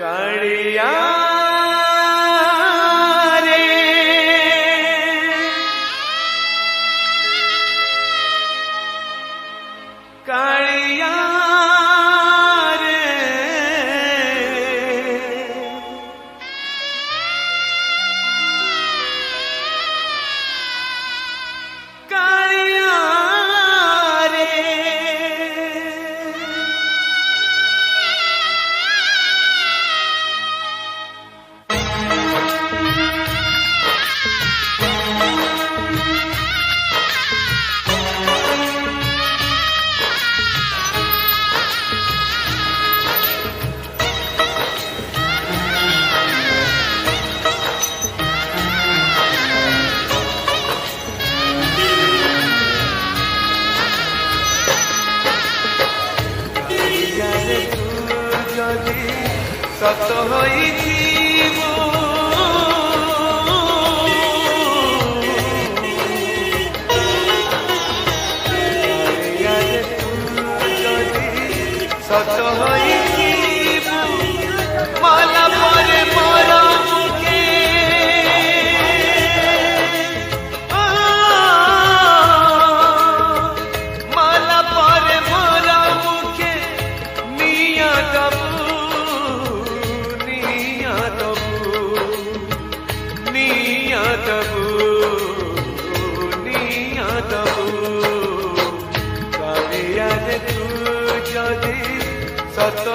कालिया रे कालिया रे कालिया रे सत सत माला पर मोर मुखे माला पर मोर मुखे निया सत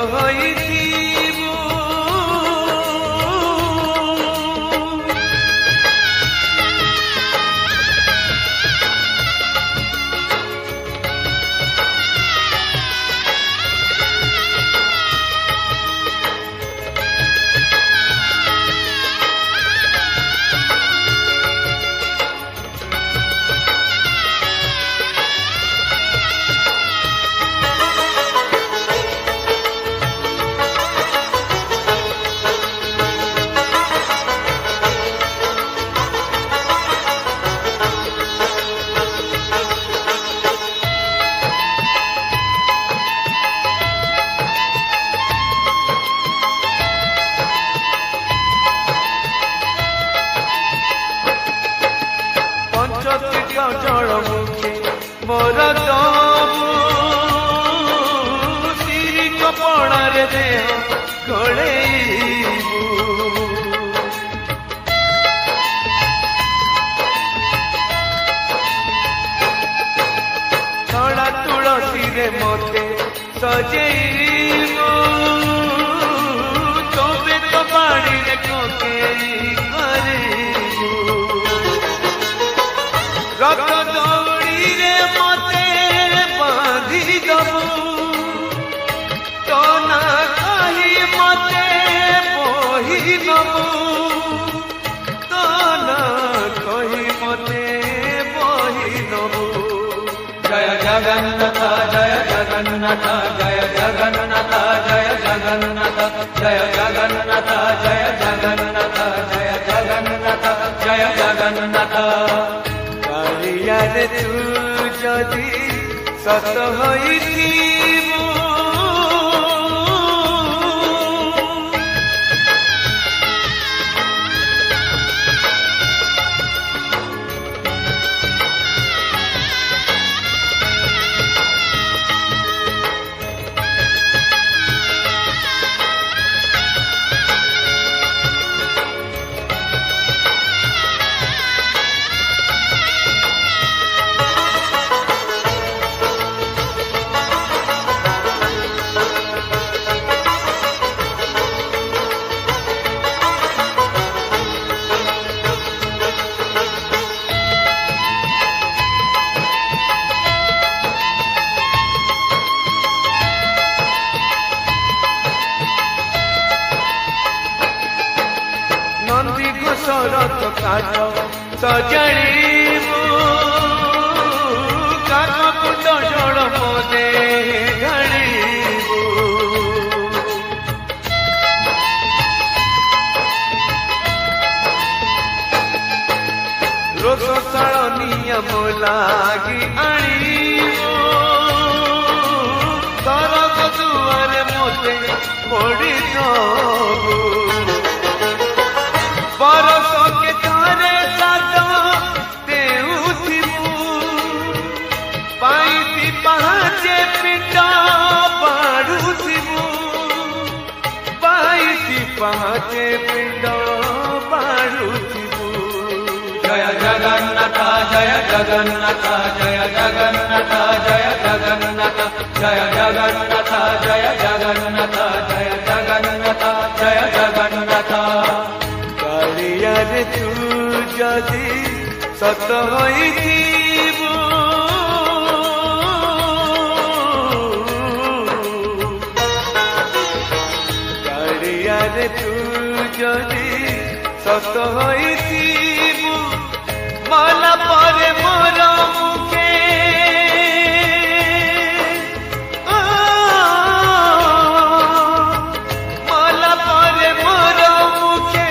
जल मुखे मोर श्री कपड़े देह घोड़ेबू धड़ा तुलसी रे मते सजेबू तबे तो बाड़ी रे कोकेई करेबू रथ दौड़ी रे मते बांधी दबू तो ना कही मते बही नबू तो ना कही मते बही नबू जय जगन्नाथ जय जगन्नाथ जय जगन्नाथ जय जगन्नाथ जय जगन्नाथ जय जगन्नाथ जय जगन्नाथ जय जगन्नाथ रे तू जदि सत नंदी घोषरथ काठ सजाड़ू काठ कुंड जड़ मोदे ढाड़ू रोषशाल नियम लागी आणीबो सरग दुआरे मोते पड़ी दबू माके पिंड बाढ़ुथिबु जय जगन्नाथ जय जगन्नाथ जय जगन्नाथ जय जगन्नाथ जय जगन्नाथ जय जगन्नाथ जय जगन्नाथ जय जगन्नाथ कालिया रे तू जदि सत होइथिबु कालिया रे तू जदि सत होइथिबु मला परे मोर मुखे मला परे मोर मुखे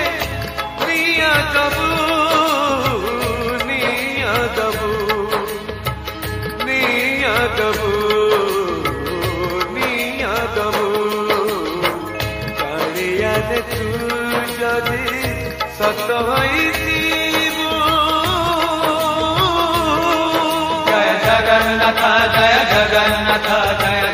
निया दबु निया दबु निया दबु निया दबु कालिया रे तू जदि सत होइथिबु जय जगन्नाथ जय जगन्नाथ जय